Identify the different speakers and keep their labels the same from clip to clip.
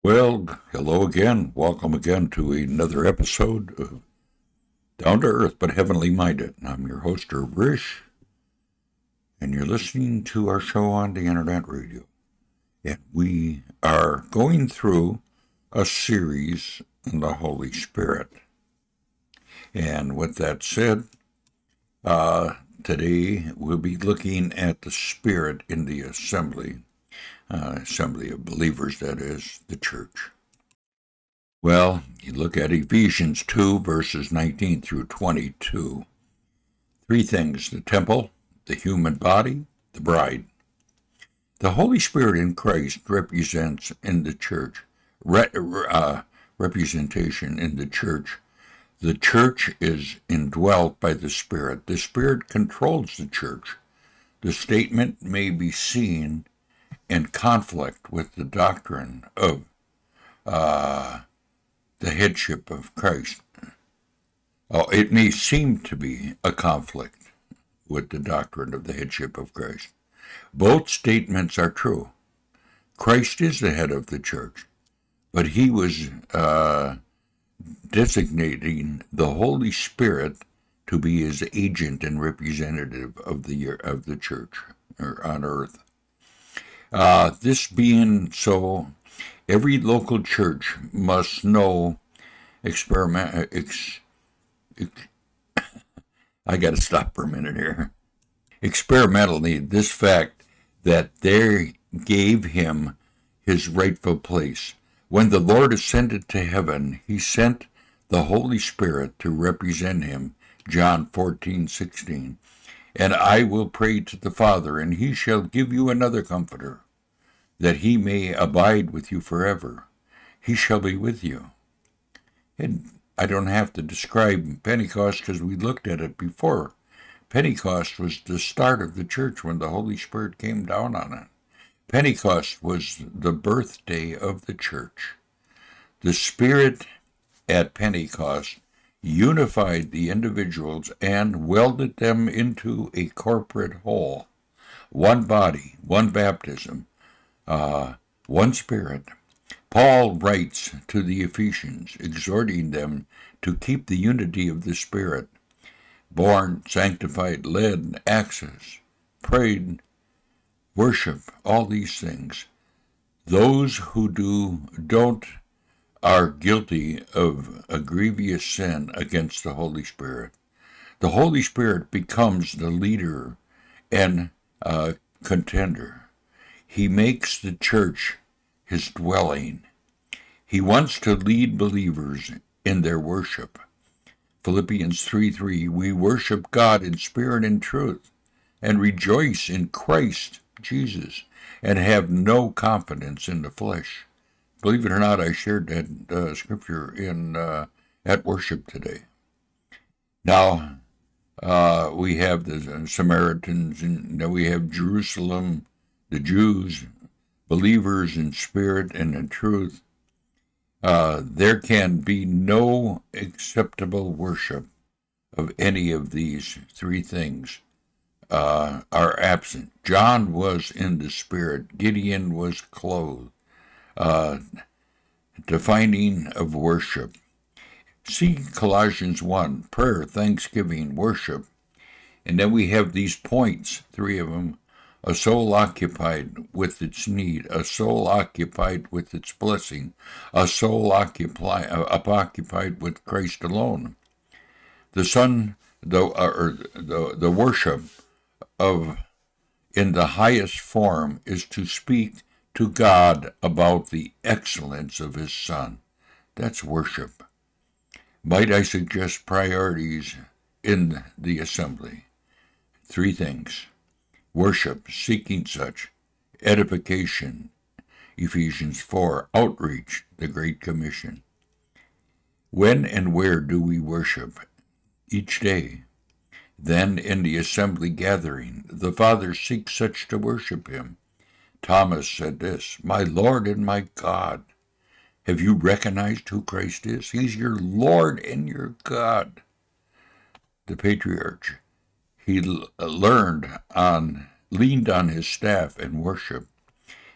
Speaker 1: Well, hello again. Welcome again to another episode of Down to Earth but Heavenly Minded. I'm your host, Risch, and you're listening to our show on the internet radio. And we are going through a series on the Holy Spirit. And with that said, today we'll be looking at the Spirit in the assembly of believers, that is, the church. Well, you look at Ephesians 2, verses 19 through 22. Three things: the temple, the human body, the bride. The Holy Spirit in Christ represents in the church, representation in the church. The church is indwelt by the Spirit. The Spirit controls the church. The statement may be seen in conflict with the doctrine of the headship of Christ. It may seem to be a conflict with the doctrine of the headship of Christ. Both statements are true. Christ is the head of the church, but he was designating the Holy Spirit to be his agent and representative of the church on earth. This being so, every local church must know I got to stop for a minute here. Experimentally, this fact that they gave him his rightful place. When the Lord ascended to heaven, he sent the Holy Spirit to represent him, John 14:16. And I will pray to the Father, and he shall give you another comforter, that he may abide with you forever. He shall be with you. And I don't have to describe Pentecost because we looked at it before. Pentecost was the start of the church when the Holy Spirit came down on it. Pentecost was the birthday of the church. The Spirit at Pentecost unified the individuals and welded them into a corporate whole. One body, one baptism, one Spirit. Paul writes to the Ephesians, exhorting them to keep the unity of the Spirit. Born, sanctified, led, access, prayed, worship, all these things. Those who don't are guilty of a grievous sin against the Holy Spirit. The Holy Spirit becomes the leader and contender. He makes the church his dwelling. He wants to lead believers in their worship. Philippians 3:3, we worship God in spirit and truth, and rejoice in Christ Jesus, and have no confidence in the flesh. Believe it or not, I shared that scripture at worship today. Now, we have the Samaritans, and now we have Jerusalem, the Jews, believers in spirit and in truth. There can be no acceptable worship of any of these three things are absent. John was in the Spirit. Gideon was clothed. Defining of worship. See Colossians 1, prayer, thanksgiving, worship. And then we have these points, three of them. A soul occupied with its need, a soul occupied with its blessing, a soul occupied with Christ alone. The worship of in the highest form is to speak to God about the excellence of his Son. That's worship. Might I suggest priorities in the assembly? Three things. Worship, seeking such. Edification, Ephesians 4. Outreach, the Great Commission. When and where do we worship? Each day. Then in the assembly gathering, the Father seeks such to worship him. Thomas said this, my Lord and my God. Have you recognized who Christ is? He's your Lord and your God. The patriarch, he leaned on his staff and worship.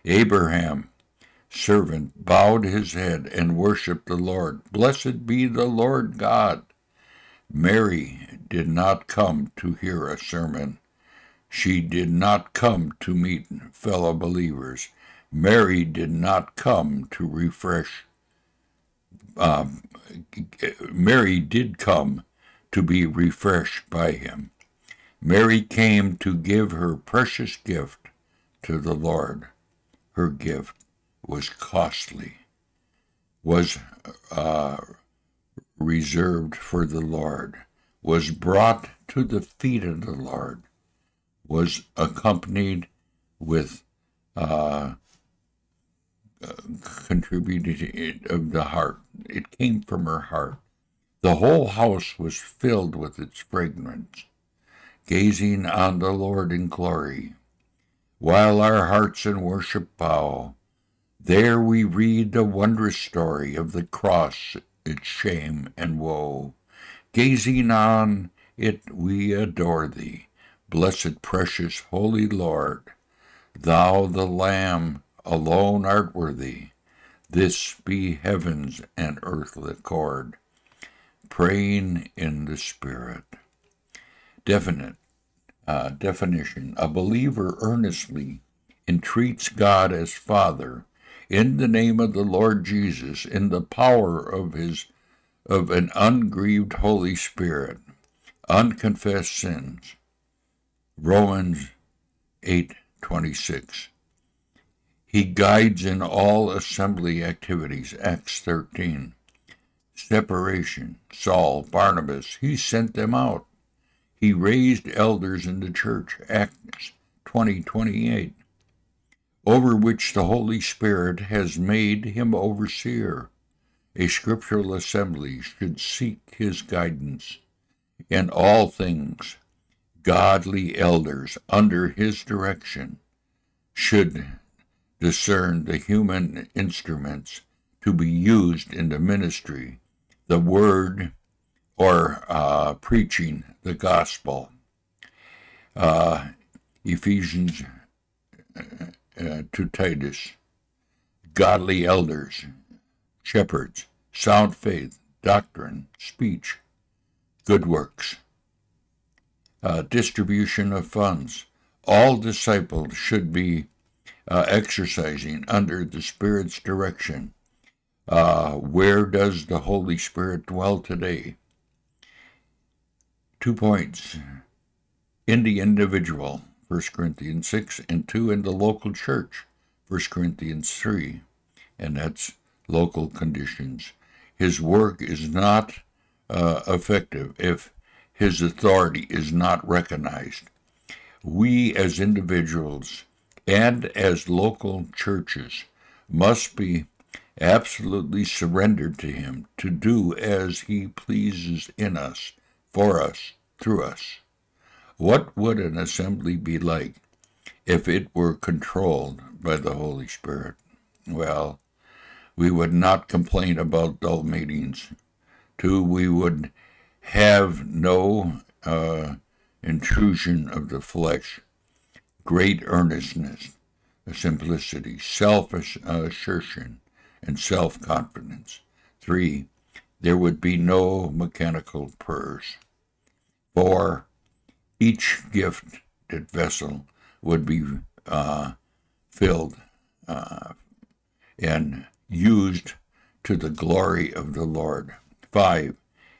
Speaker 1: Abraham servant bowed his head and worshipped the Lord. Blessed be the Lord God. Mary did not come to hear a sermon. She did not come to meet fellow believers. Mary did not come to refresh. Mary did come to be refreshed by him. Mary came to give her precious gift to the Lord. Her gift was costly, was reserved for the Lord, was brought to the feet of the Lord, was accompanied with contributed of the heart. It came from her heart. The whole house was filled with its fragrance, gazing on the Lord in glory. While our hearts in worship bow, there we read the wondrous story of the cross, its shame and woe. Gazing on it, we adore thee, blessed, precious, holy Lord. Thou, the Lamb, alone art worthy. This be heaven's and earth's accord. Praying in the Spirit. Definition. A believer earnestly entreats God as Father in the name of the Lord Jesus, in the power of an ungrieved Holy Spirit, unconfessed sins. Romans 8:26. He guides in all assembly activities. Acts 13. Separation. Saul, Barnabas, he sent them out. He raised elders in the church. Acts 20:28. Over which the Holy Spirit has made him overseer. A scriptural assembly should seek his guidance in all things. Godly elders under his direction should discern the human instruments to be used in the ministry, the word, or preaching the gospel. Ephesians to Titus. Godly elders, shepherds, sound faith, doctrine, speech, good works. Distribution of funds. All disciples should be exercising under the Spirit's direction. Where does the Holy Spirit dwell today? 2 points. In the individual, 1 Corinthians 6, and 2 in the local church, 1 Corinthians 3, and that's local conditions. His work is not effective if his authority is not recognized. We as individuals and as local churches must be absolutely surrendered to him to do as he pleases in us, for us, through us. What would an assembly be like if it were controlled by the Holy Spirit? Well, we would not complain about dull meetings. 2, we would have no intrusion of the flesh, great earnestness, simplicity, self-assertion, and self-confidence. 3, there would be no mechanical prayers. 4, each gifted vessel would be filled and used to the glory of the Lord. 5,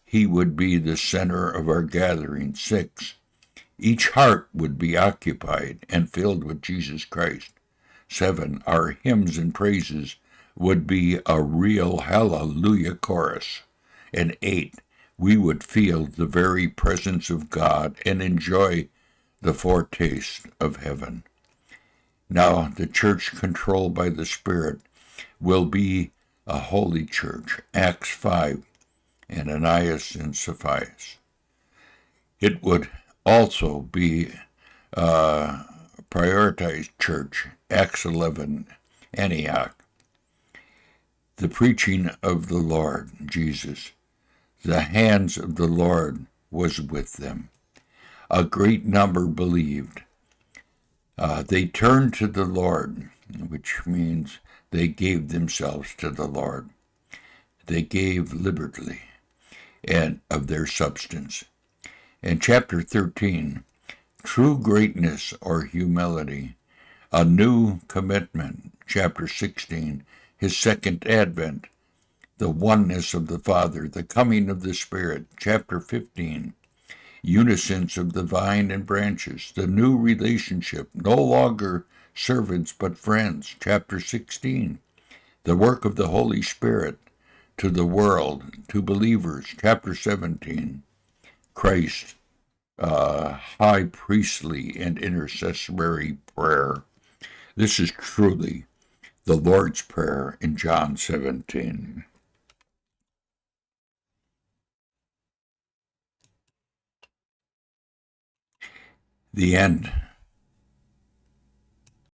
Speaker 1: he would be the center of our gathering. 6, each heart would be occupied and filled with Jesus Christ. 7, our hymns and praises would be a real hallelujah chorus. And 8, we would feel the very presence of God and enjoy the foretaste of heaven. Now, the church controlled by the Spirit will be a holy church. Acts 5, Ananias and Sapphira. It would also be a prioritized church. Acts 11, Antioch. The preaching of the Lord Jesus. The hands of the Lord was with them. A great number believed. They turned to the Lord, which means they gave themselves to the Lord. They gave liberally and of their substance. In chapter 13, true greatness or humility, a new commitment. Chapter 16, his second advent, the oneness of the Father, the coming of the Spirit. Chapter 15, unisons of the vine and branches, the new relationship, no longer servants but friends. Chapter 16, the work of the Holy Spirit to the world, to believers. Chapter 17, Christ, high priestly and intercessory prayer. This is truly the Lord's Prayer in John 17. The end.